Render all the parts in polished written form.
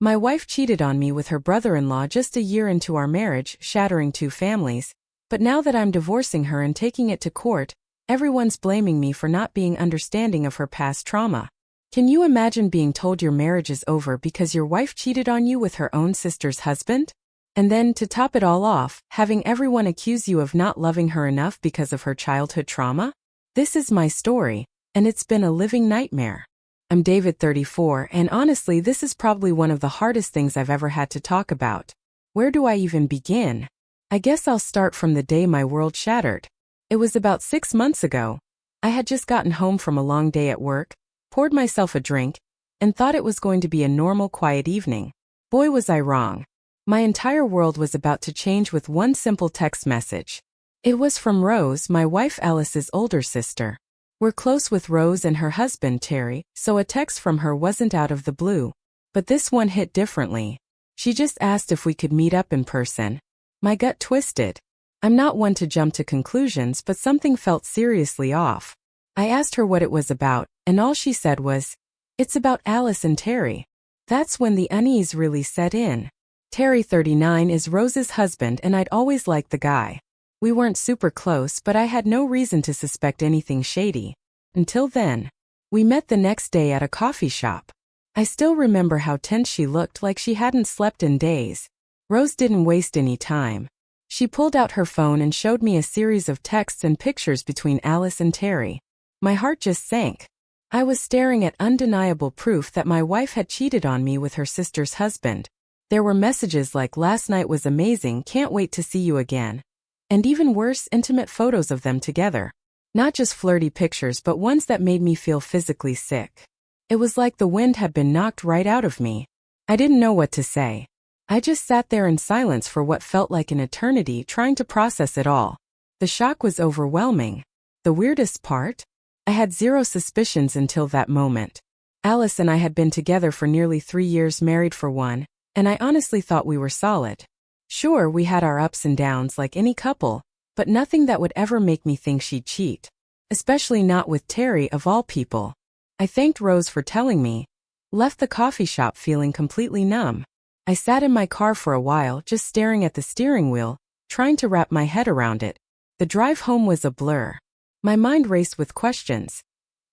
My wife cheated on me with her brother-in-law just a year into our marriage, shattering two families. But now that I'm divorcing her and taking it to court, everyone's blaming me for not being understanding of her past trauma. Can you imagine being told your marriage is over because your wife cheated on you with her own sister's husband? And then, to top it all off, having everyone accuse you of not loving her enough because of her childhood trauma? This is my story, and it's been a living nightmare. I'm David, 34, and honestly, this is probably one of the hardest things I've ever had to talk about. Where do I even begin? I guess I'll start from the day my world shattered. It was about 6 months ago. I had just gotten home from a long day at work, poured myself a drink, and thought it was going to be a normal, quiet evening. Boy, was I wrong. My entire world was about to change with one simple text message. It was from Rose, my wife Alice's older sister. We're close with Rose and her husband Terry, so a text from her wasn't out of the blue. But this one hit differently. She just asked if we could meet up in person. My gut twisted. I'm not one to jump to conclusions, but something felt seriously off. I asked her what it was about, and all she said was, "It's about Alice and Terry." That's when the unease really set in. Terry, 39, is Rose's husband, and I'd always liked the guy. We weren't super close, but I had no reason to suspect anything shady. Until then. We met the next day at a coffee shop. I still remember how tense she looked, like she hadn't slept in days. Rose didn't waste any time. She pulled out her phone and showed me a series of texts and pictures between Alice and Terry. My heart just sank. I was staring at undeniable proof that my wife had cheated on me with her sister's husband. There were messages like, "Last night was amazing, can't wait to see you again." And even worse, intimate photos of them together. Not just flirty pictures, but ones that made me feel physically sick. It was like the wind had been knocked right out of me. I didn't know what to say. I just sat there in silence for what felt like an eternity, trying to process it all. The shock was overwhelming. The weirdest part? I had zero suspicions until that moment. Alice and I had been together for nearly 3 years, married for one, and I honestly thought we were solid. Sure, we had our ups and downs like any couple, but nothing that would ever make me think she'd cheat. Especially not with Terry, of all people. I thanked Rose for telling me. Left the coffee shop feeling completely numb. I sat in my car for a while, just staring at the steering wheel, trying to wrap my head around it. The drive home was a blur. My mind raced with questions.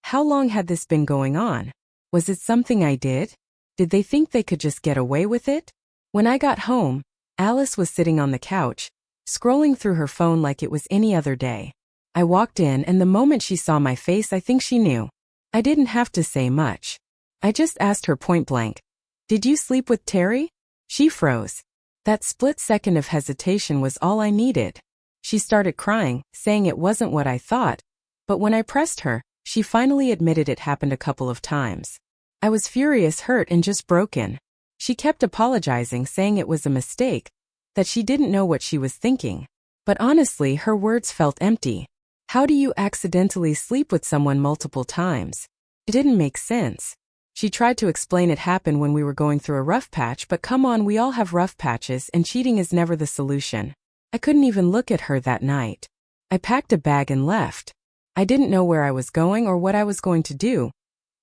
How long had this been going on? Was it something I did? Did they think they could just get away with it? When I got home, Alice was sitting on the couch, scrolling through her phone like it was any other day. I walked in, and the moment she saw my face, I think she knew. I didn't have to say much. I just asked her point blank, "Did you sleep with Terry?" She froze. That split second of hesitation was all I needed. She started crying, saying it wasn't what I thought. But when I pressed her, she finally admitted it happened a couple of times. I was furious, hurt, and just broken. She kept apologizing, saying it was a mistake, that she didn't know what she was thinking. But honestly, her words felt empty. How do you accidentally sleep with someone multiple times? It didn't make sense. She tried to explain it happened when we were going through a rough patch, but come on, we all have rough patches, and cheating is never the solution. I couldn't even look at her that night. I packed a bag and left. I didn't know where I was going or what I was going to do,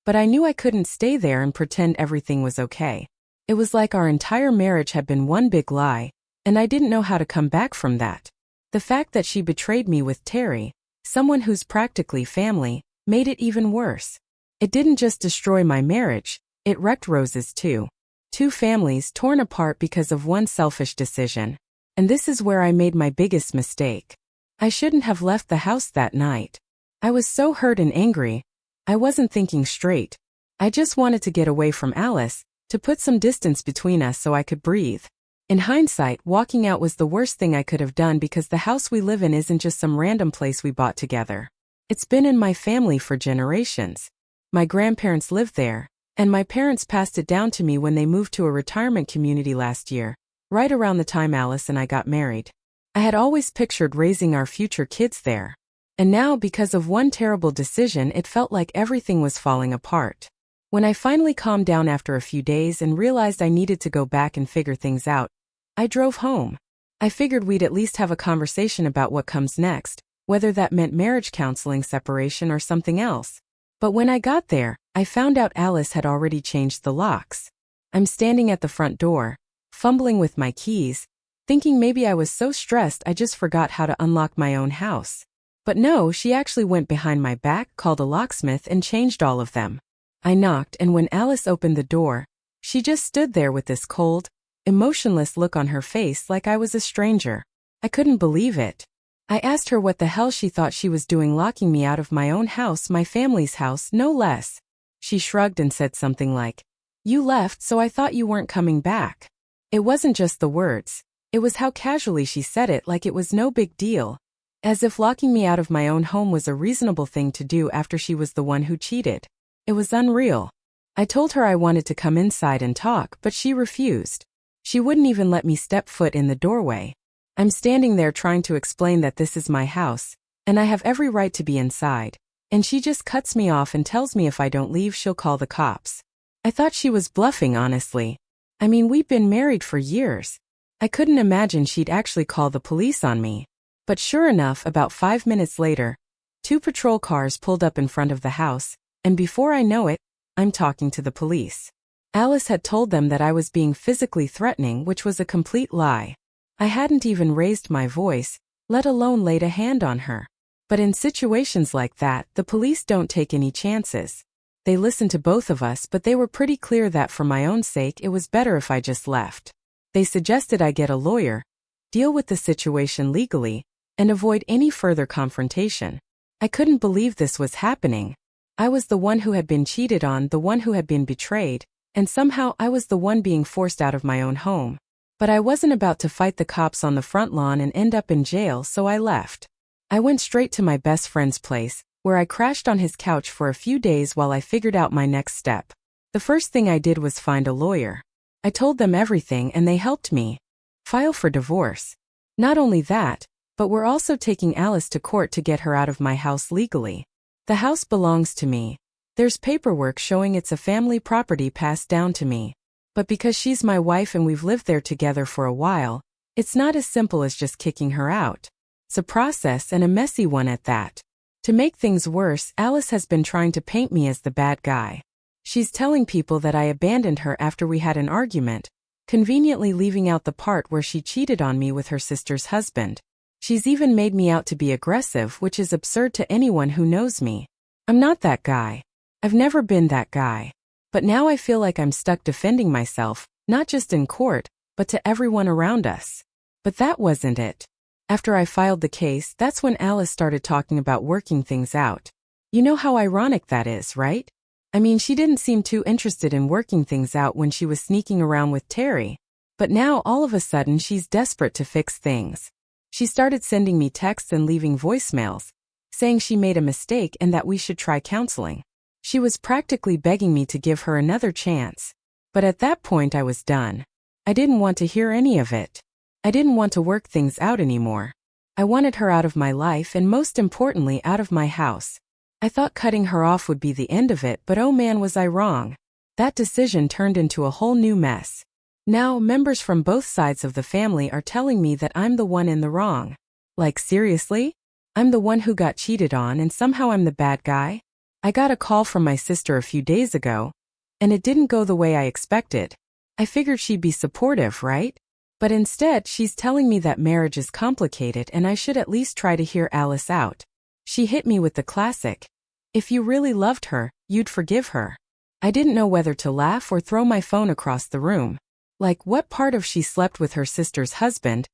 but I knew I couldn't stay there and pretend everything was okay. It was like our entire marriage had been one big lie, and I didn't know how to come back from that. The fact that she betrayed me with Terry, someone who's practically family, made it even worse. It didn't just destroy my marriage, it wrecked Rose's too. Two families torn apart because of one selfish decision. And this is where I made my biggest mistake. I shouldn't have left the house that night. I was so hurt and angry. I wasn't thinking straight. I just wanted to get away from Alice, to put some distance between us so I could breathe. In hindsight, walking out was the worst thing I could have done because the house we live in isn't just some random place we bought together. It's been in my family for generations. My grandparents lived there, and my parents passed it down to me when they moved to a retirement community last year, right around the time Alice and I got married. I had always pictured raising our future kids there. And now, because of one terrible decision, it felt like everything was falling apart. When I finally calmed down after a few days and realized I needed to go back and figure things out, I drove home. I figured we'd at least have a conversation about what comes next, whether that meant marriage counseling, separation, or something else. But when I got there, I found out Alice had already changed the locks. I'm standing at the front door, fumbling with my keys, thinking maybe I was so stressed I just forgot how to unlock my own house. But no, she actually went behind my back, called a locksmith, and changed all of them. I knocked, and when Alice opened the door, she just stood there with this cold, emotionless look on her face like I was a stranger. I couldn't believe it. I asked her what the hell she thought she was doing locking me out of my own house, my family's house, no less. She shrugged and said something like, "You left, so I thought you weren't coming back." It wasn't just the words. It was how casually she said it, like it was no big deal. As if locking me out of my own home was a reasonable thing to do after she was the one who cheated. It was unreal. I told her I wanted to come inside and talk, but she refused. She wouldn't even let me step foot in the doorway. I'm standing there trying to explain that this is my house, and I have every right to be inside, and she just cuts me off and tells me if I don't leave she'll call the cops. I thought she was bluffing, honestly. I mean, we've been married for years. I couldn't imagine she'd actually call the police on me. But sure enough, about 5 minutes later, 2 patrol cars pulled up in front of the house, and before I know it, I'm talking to the police. Alice had told them that I was being physically threatening, which was a complete lie. I hadn't even raised my voice, let alone laid a hand on her. But in situations like that, the police don't take any chances. They listened to both of us, but they were pretty clear that for my own sake it was better if I just left. They suggested I get a lawyer, deal with the situation legally, and avoid any further confrontation. I couldn't believe this was happening. I was the one who had been cheated on, the one who had been betrayed, and somehow I was the one being forced out of my own home. But I wasn't about to fight the cops on the front lawn and end up in jail, so I left. I went straight to my best friend's place, where I crashed on his couch for a few days while I figured out my next step. The first thing I did was find a lawyer. I told them everything and they helped me file for divorce. Not only that, but we're also taking Alice to court to get her out of my house legally. The house belongs to me. There's paperwork showing it's a family property passed down to me. But because she's my wife and we've lived there together for a while, it's not as simple as just kicking her out. It's a process, and a messy one at that. To make things worse, Alice has been trying to paint me as the bad guy. She's telling people that I abandoned her after we had an argument, conveniently leaving out the part where she cheated on me with her sister's husband. She's even made me out to be aggressive, which is absurd to anyone who knows me. I'm not that guy. I've never been that guy. But now I feel like I'm stuck defending myself, not just in court, but to everyone around us. But that wasn't it. After I filed the case, that's when Alice started talking about working things out. You know how ironic that is, right? I mean, she didn't seem too interested in working things out when she was sneaking around with Terry. But now all of a sudden she's desperate to fix things. She started sending me texts and leaving voicemails, saying she made a mistake and that we should try counseling. She was practically begging me to give her another chance. But at that point I was done. I didn't want to hear any of it. I didn't want to work things out anymore. I wanted her out of my life and most importantly out of my house. I thought cutting her off would be the end of it, but oh man, was I wrong. That decision turned into a whole new mess. Now members from both sides of the family are telling me that I'm the one in the wrong. Like seriously? I'm the one who got cheated on and somehow I'm the bad guy? I got a call from my sister a few days ago, and it didn't go the way I expected. I figured she'd be supportive, right? But instead, she's telling me that marriage is complicated and I should at least try to hear Alice out. She hit me with the classic, "If you really loved her, you'd forgive her." I didn't know whether to laugh or throw my phone across the room. Like, what part of she slept with her sister's husband?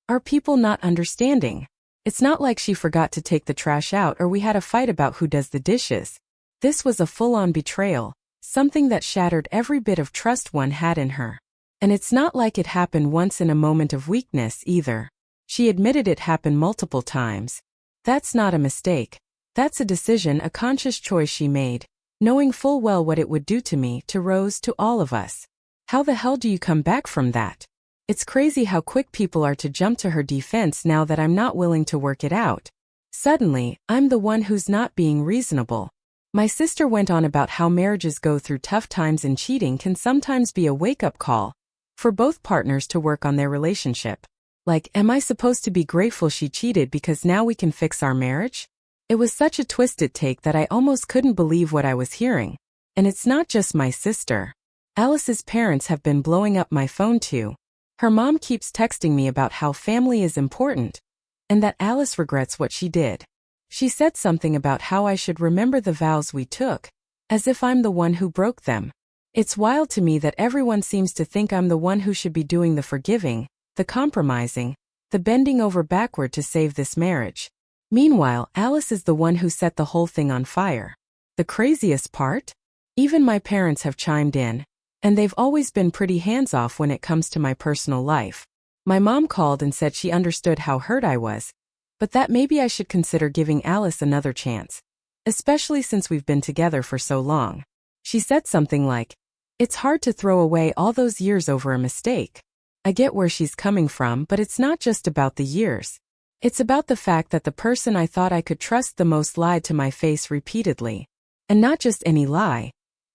Are people not understanding? It's not like she forgot to take the trash out or we had a fight about who does the dishes. This was a full-on betrayal, something that shattered every bit of trust one had in her. And it's not like it happened once in a moment of weakness either. She admitted it happened multiple times. That's not a mistake. That's a decision, a conscious choice she made, knowing full well what it would do to me, to Rose, to all of us. How the hell do you come back from that? It's crazy how quick people are to jump to her defense now that I'm not willing to work it out. Suddenly, I'm the one who's not being reasonable. My sister went on about how marriages go through tough times and cheating can sometimes be a wake-up call for both partners to work on their relationship. Like, am I supposed to be grateful she cheated because now we can fix our marriage? It was such a twisted take that I almost couldn't believe what I was hearing. And it's not just my sister. Alice's parents have been blowing up my phone too. Her mom keeps texting me about how family is important, and that Alice regrets what she did. She said something about how I should remember the vows we took, as if I'm the one who broke them. It's wild to me that everyone seems to think I'm the one who should be doing the forgiving, the compromising, the bending over backward to save this marriage. Meanwhile, Alice is the one who set the whole thing on fire. The craziest part? Even my parents have chimed in, and they've always been pretty hands-off when it comes to my personal life. My mom called and said she understood how hurt I was, but that maybe I should consider giving Alice another chance, especially since we've been together for so long. She said something like, "It's hard to throw away all those years over a mistake." I get where she's coming from, but it's not just about the years. It's about the fact that the person I thought I could trust the most lied to my face repeatedly. And not just any lie.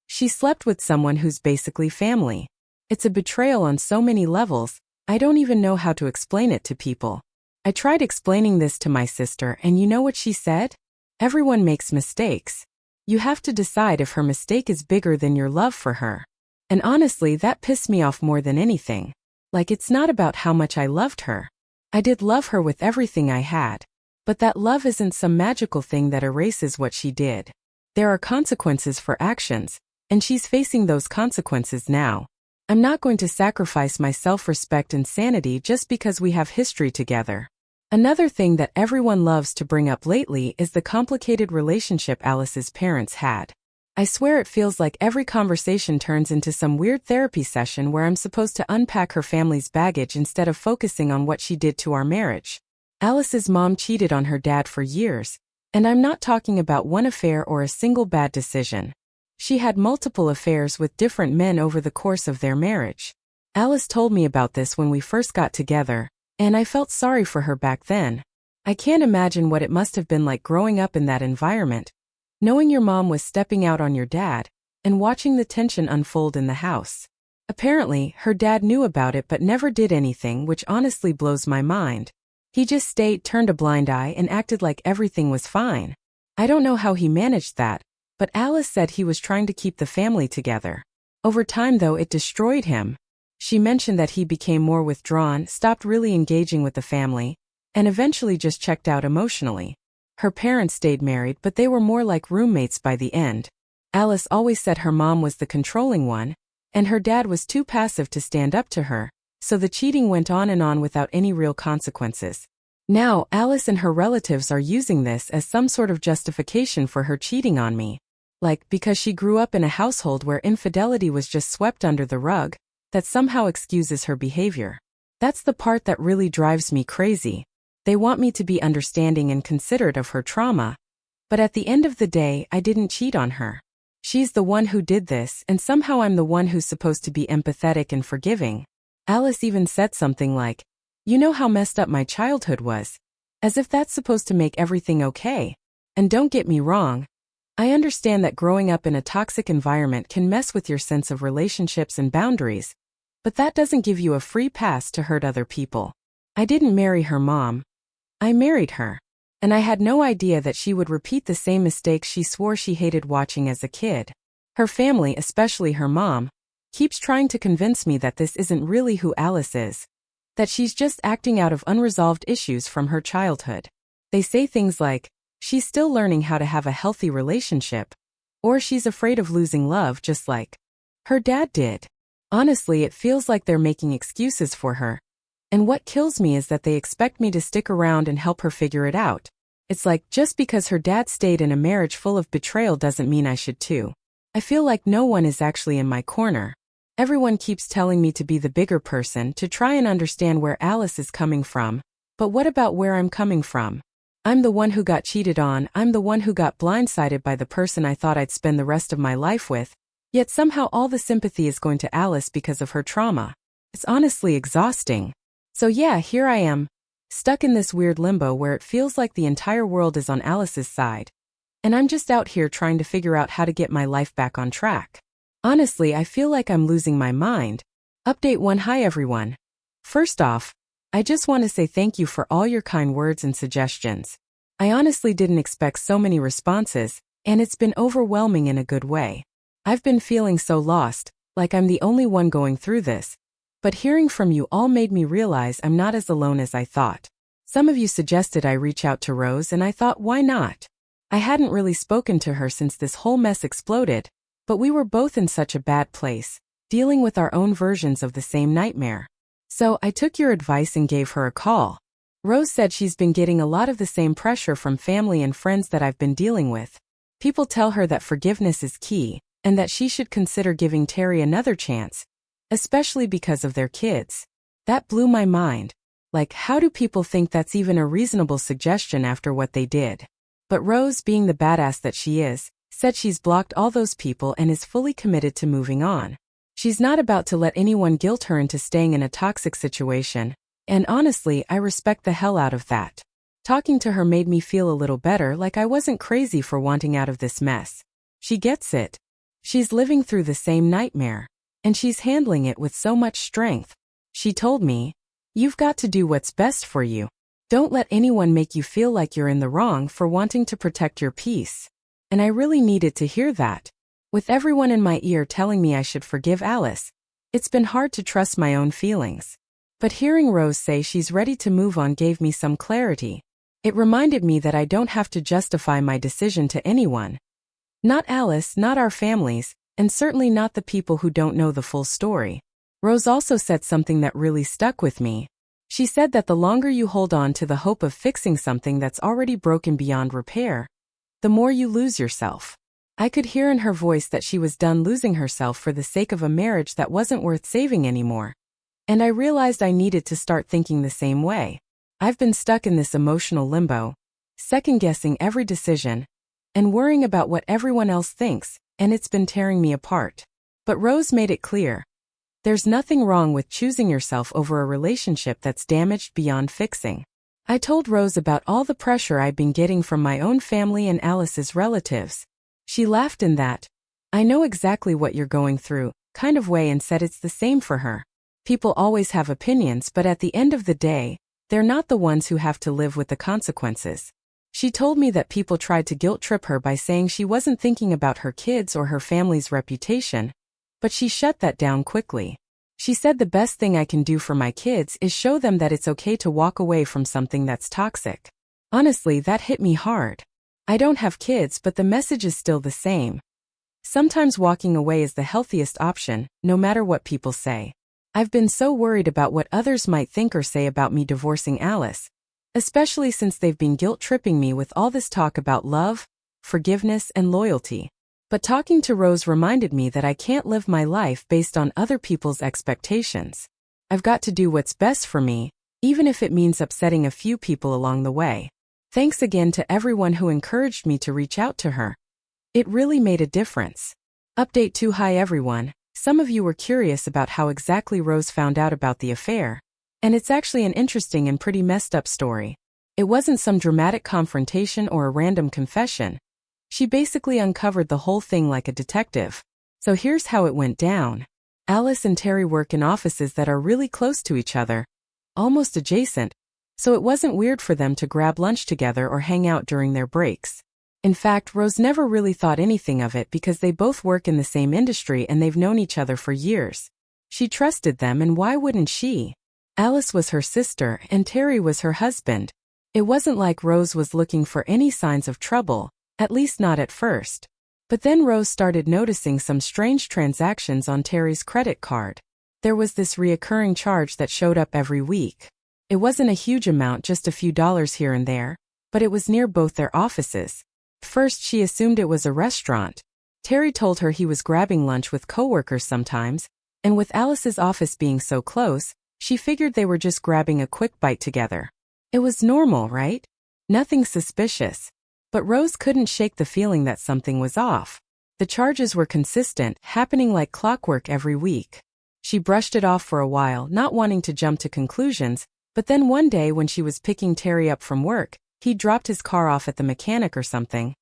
She slept with someone who's basically family. It's a betrayal on so many levels, I don't even know how to explain it to people. I tried explaining this to my sister, and you know what she said? Everyone makes mistakes. You have to decide if her mistake is bigger than your love for her. And honestly, that pissed me off more than anything. Like, it's not about how much I loved her. I did love her with everything I had. But that love isn't some magical thing that erases what she did. There are consequences for actions, and she's facing those consequences now. I'm not going to sacrifice my self-respect and sanity just because we have history together. Another thing that everyone loves to bring up lately is the complicated relationship Alice's parents had. I swear it feels like every conversation turns into some weird therapy session where I'm supposed to unpack her family's baggage instead of focusing on what she did to our marriage. Alice's mom cheated on her dad for years, and I'm not talking about one affair or a single bad decision. She had multiple affairs with different men over the course of their marriage. Alice told me about this when we first got together, and I felt sorry for her back then. I can't imagine what it must have been like growing up in that environment, knowing your mom was stepping out on your dad, and watching the tension unfold in the house. Apparently, her dad knew about it but never did anything, which honestly blows my mind. He just stayed, turned a blind eye, and acted like everything was fine. I don't know how he managed that, but Alice said he was trying to keep the family together. Over time, though, it destroyed him. She mentioned that he became more withdrawn, stopped really engaging with the family, and eventually just checked out emotionally. Her parents stayed married, but they were more like roommates by the end. Alice always said her mom was the controlling one, and her dad was too passive to stand up to her, so the cheating went on and on without any real consequences. Now, Alice and her relatives are using this as some sort of justification for her cheating on me. Like, because she grew up in a household where infidelity was just swept under the rug, that somehow excuses her behavior. That's the part that really drives me crazy. They want me to be understanding and considerate of her trauma. But at the end of the day, I didn't cheat on her. She's the one who did this, and somehow I'm the one who's supposed to be empathetic and forgiving. Alice even said something like, "You know how messed up my childhood was." As if that's supposed to make everything okay. And don't get me wrong. I understand that growing up in a toxic environment can mess with your sense of relationships and boundaries. But that doesn't give you a free pass to hurt other people. I didn't marry her mom. I married her. And I had no idea that she would repeat the same mistakes she swore she hated watching as a kid. Her family, especially her mom, keeps trying to convince me that this isn't really who Alice is. That she's just acting out of unresolved issues from her childhood. They say things like, she's still learning how to have a healthy relationship, or she's afraid of losing love just like her dad did. Honestly, it feels like they're making excuses for her. And what kills me is that they expect me to stick around and help her figure it out. It's like, just because her dad stayed in a marriage full of betrayal doesn't mean I should too. I feel like no one is actually in my corner. Everyone keeps telling me to be the bigger person, to try and understand where Alice is coming from. But what about where I'm coming from? I'm the one who got cheated on, I'm the one who got blindsided by the person I thought I'd spend the rest of my life with. Yet somehow all the sympathy is going to Alice because of her trauma. It's honestly exhausting. So yeah, here I am, stuck in this weird limbo where it feels like the entire world is on Alice's side. And I'm just out here trying to figure out how to get my life back on track. Honestly, I feel like I'm losing my mind. Update 1. Hi everyone. First off, I just want to say thank you for all your kind words and suggestions. I honestly didn't expect so many responses, and it's been overwhelming in a good way. I've been feeling so lost, like I'm the only one going through this. But hearing from you all made me realize I'm not as alone as I thought. Some of you suggested I reach out to Rose, and I thought, why not? I hadn't really spoken to her since this whole mess exploded, but we were both in such a bad place, dealing with our own versions of the same nightmare. So I took your advice and gave her a call. Rose said she's been getting a lot of the same pressure from family and friends that I've been dealing with. People tell her that forgiveness is key, and that she should consider giving Terry another chance, especially because of their kids. That blew my mind. Like, how do people think that's even a reasonable suggestion after what they did? But Rose, being the badass that she is, said she's blocked all those people and is fully committed to moving on. She's not about to let anyone guilt her into staying in a toxic situation, and honestly, I respect the hell out of that. Talking to her made me feel a little better, like I wasn't crazy for wanting out of this mess. She gets it. She's living through the same nightmare, and she's handling it with so much strength. She told me, "You've got to do what's best for you. Don't let anyone make you feel like you're in the wrong for wanting to protect your peace." And I really needed to hear that. With everyone in my ear telling me I should forgive Alice, it's been hard to trust my own feelings. But hearing Rose say she's ready to move on gave me some clarity. It reminded me that I don't have to justify my decision to anyone. Not Alice, not our families, and certainly not the people who don't know the full story. Rose also said something that really stuck with me. She said that the longer you hold on to the hope of fixing something that's already broken beyond repair, the more you lose yourself. I could hear in her voice that she was done losing herself for the sake of a marriage that wasn't worth saving anymore. And I realized I needed to start thinking the same way. I've been stuck in this emotional limbo, second-guessing every decision, and worrying about what everyone else thinks, and it's been tearing me apart. But Rose made it clear. There's nothing wrong with choosing yourself over a relationship that's damaged beyond fixing. I told Rose about all the pressure I'd been getting from my own family and Alice's relatives. She laughed in that, "I know exactly what you're going through," kind of way, and said it's the same for her. People always have opinions, but at the end of the day, they're not the ones who have to live with the consequences. She told me that people tried to guilt-trip her by saying she wasn't thinking about her kids or her family's reputation, but she shut that down quickly. She said the best thing I can do for my kids is show them that it's okay to walk away from something that's toxic. Honestly, that hit me hard. I don't have kids, but the message is still the same. Sometimes walking away is the healthiest option, no matter what people say. I've been so worried about what others might think or say about me divorcing Alice, especially since they've been guilt-tripping me with all this talk about love, forgiveness, and loyalty. But talking to Rose reminded me that I can't live my life based on other people's expectations. I've got to do what's best for me, even if it means upsetting a few people along the way. Thanks again to everyone who encouraged me to reach out to her. It really made a difference. Update 2. Hi everyone. Some of you were curious about how exactly Rose found out about the affair. And it's actually an interesting and pretty messed up story. It wasn't some dramatic confrontation or a random confession. She basically uncovered the whole thing like a detective. So here's how it went down. Alice and Terry work in offices that are really close to each other, almost adjacent, so it wasn't weird for them to grab lunch together or hang out during their breaks. In fact, Rose never really thought anything of it because they both work in the same industry and they've known each other for years. She trusted them, and why wouldn't she? Alice was her sister and Terry was her husband. It wasn't like Rose was looking for any signs of trouble, at least not at first. But then Rose started noticing some strange transactions on Terry's credit card. There was this reoccurring charge that showed up every week. It wasn't a huge amount, just a few dollars here and there, but it was near both their offices. First, she assumed it was a restaurant. Terry told her he was grabbing lunch with coworkers sometimes, and with Alice's office being so close, she figured they were just grabbing a quick bite together. It was normal, right? Nothing suspicious. But Rose couldn't shake the feeling that something was off. The charges were consistent, happening like clockwork every week. She brushed it off for a while, not wanting to jump to conclusions, but then one day when she was picking Terry up from work, he dropped his car off at the mechanic or something.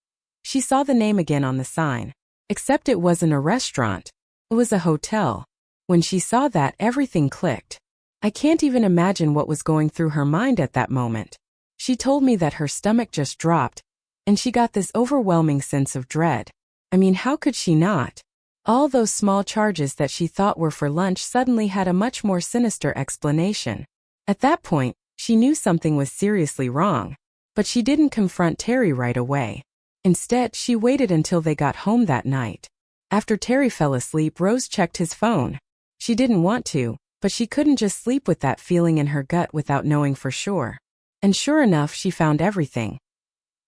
She saw the name again on the sign. Except it wasn't a restaurant. It was a hotel. When she saw that, everything clicked. I can't even imagine what was going through her mind at that moment. She told me that her stomach just dropped, and she got this overwhelming sense of dread. I mean, how could she not? All those small charges that she thought were for lunch suddenly had a much more sinister explanation. At that point, she knew something was seriously wrong. But she didn't confront Terry right away. Instead, she waited until they got home that night. After Terry fell asleep, Rose checked his phone. She didn't want to, but she couldn't just sleep with that feeling in her gut without knowing for sure. And sure enough, she found everything.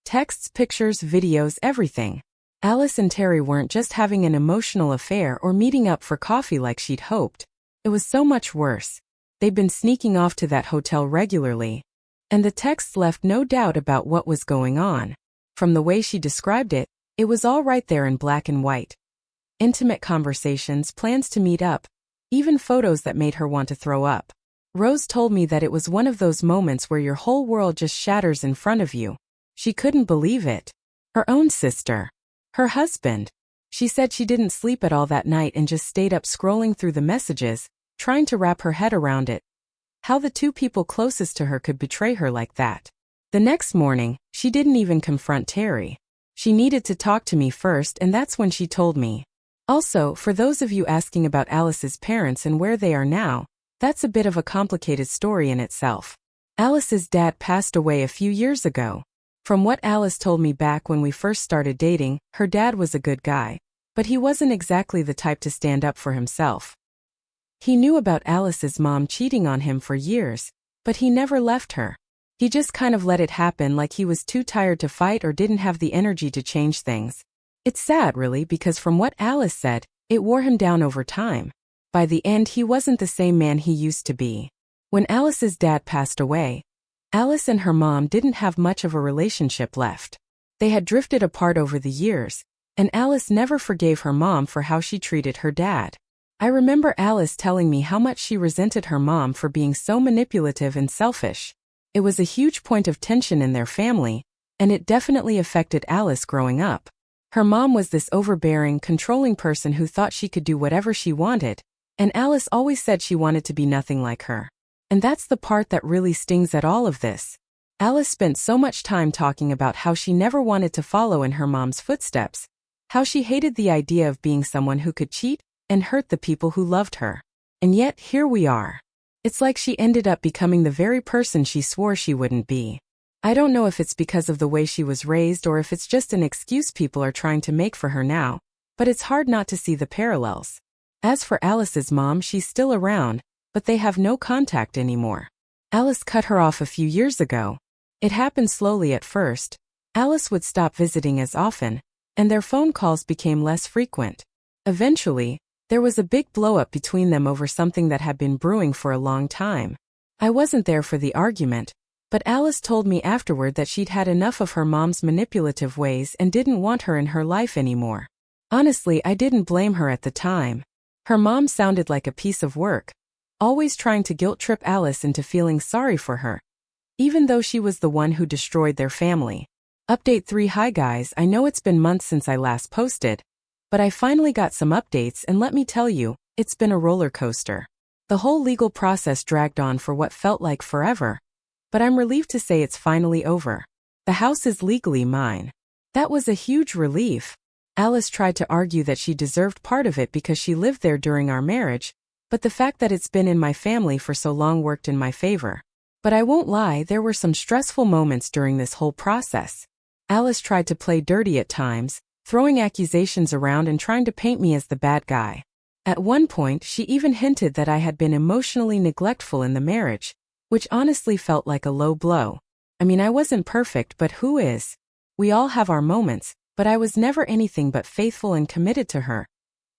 Texts, pictures, videos, everything. Alice and Terry weren't just having an emotional affair or meeting up for coffee like she'd hoped. It was so much worse. They'd been sneaking off to that hotel regularly. And the texts left no doubt about what was going on. From the way she described it, it was all right there in black and white. Intimate conversations, plans to meet up, even photos that made her want to throw up. Rose told me that it was one of those moments where your whole world just shatters in front of you. She couldn't believe it. Her own sister. Her husband. She said she didn't sleep at all that night and just stayed up scrolling through the messages, trying to wrap her head around it. How the two people closest to her could betray her like that. The next morning, she didn't even confront Terry. She needed to talk to me first, and that's when she told me. Also, for those of you asking about Alice's parents and where they are now, that's a bit of a complicated story in itself. Alice's dad passed away a few years ago. From what Alice told me back when we first started dating, her dad was a good guy, but he wasn't exactly the type to stand up for himself. He knew about Alice's mom cheating on him for years, but he never left her. He just kind of let it happen, like he was too tired to fight or didn't have the energy to change things. It's sad, really, because from what Alice said, it wore him down over time. By the end, he wasn't the same man he used to be. When Alice's dad passed away, Alice and her mom didn't have much of a relationship left. They had drifted apart over the years, and Alice never forgave her mom for how she treated her dad. I remember Alice telling me how much she resented her mom for being so manipulative and selfish. It was a huge point of tension in their family, and it definitely affected Alice growing up. Her mom was this overbearing, controlling person who thought she could do whatever she wanted, and Alice always said she wanted to be nothing like her. And that's the part that really stings at all of this. Alice spent so much time talking about how she never wanted to follow in her mom's footsteps, how she hated the idea of being someone who could cheat and hurt the people who loved her. And yet, here we are. It's like she ended up becoming the very person she swore she wouldn't be. I don't know if it's because of the way she was raised or if it's just an excuse people are trying to make for her now, but it's hard not to see the parallels. As for Alice's mom, she's still around, but they have no contact anymore. Alice cut her off a few years ago. It happened slowly at first. Alice would stop visiting as often, and their phone calls became less frequent. Eventually, there was a big blow-up between them over something that had been brewing for a long time. I wasn't there for the argument, but Alice told me afterward that she'd had enough of her mom's manipulative ways and didn't want her in her life anymore. Honestly, I didn't blame her at the time. Her mom sounded like a piece of work, always trying to guilt-trip Alice into feeling sorry for her, even though she was the one who destroyed their family. Update 3. Hi guys, I know it's been months since I last posted, but I finally got some updates, and let me tell you, it's been a roller coaster. The whole legal process dragged on for what felt like forever, but I'm relieved to say it's finally over. The house is legally mine. That was a huge relief. Alice tried to argue that she deserved part of it because she lived there during our marriage, but the fact that it's been in my family for so long worked in my favor. But I won't lie, there were some stressful moments during this whole process. Alice tried to play dirty at times, throwing accusations around and trying to paint me as the bad guy. At one point, she even hinted that I had been emotionally neglectful in the marriage, which honestly felt like a low blow. I mean, I wasn't perfect, but who is? We all have our moments, but I was never anything but faithful and committed to her.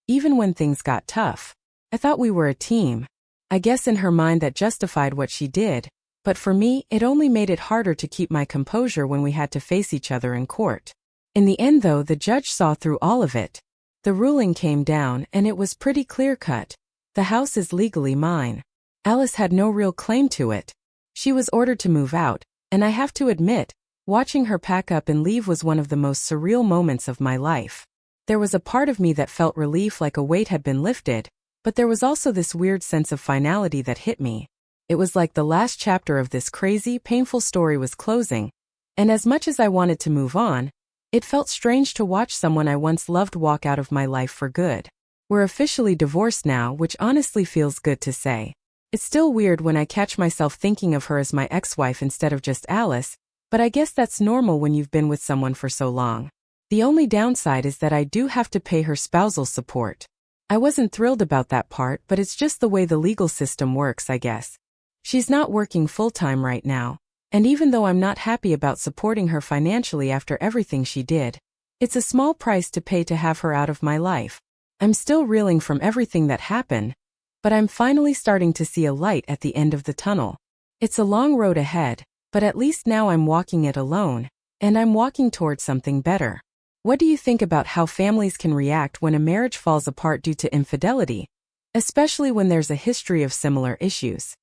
Even when things got tough. I thought we were a team. I guess in her mind that justified what she did, but for me, it only made it harder to keep my composure when we had to face each other in court. In the end though, the judge saw through all of it. The ruling came down, and it was pretty clear-cut. The house is legally mine. Alice had no real claim to it. She was ordered to move out, and I have to admit, watching her pack up and leave was one of the most surreal moments of my life. There was a part of me that felt relief, like a weight had been lifted, but there was also this weird sense of finality that hit me. It was like the last chapter of this crazy, painful story was closing, and as much as I wanted to move on, it felt strange to watch someone I once loved walk out of my life for good. We're officially divorced now, which honestly feels good to say. It's still weird when I catch myself thinking of her as my ex-wife instead of just Alice, but I guess that's normal when you've been with someone for so long. The only downside is that I do have to pay her spousal support. I wasn't thrilled about that part, but it's just the way the legal system works, I guess. She's not working full-time right now, and even though I'm not happy about supporting her financially after everything she did, it's a small price to pay to have her out of my life. I'm still reeling from everything that happened, but I'm finally starting to see a light at the end of the tunnel. It's a long road ahead, but at least now I'm walking it alone, and I'm walking towards something better. What do you think about how families can react when a marriage falls apart due to infidelity, especially when there's a history of similar issues?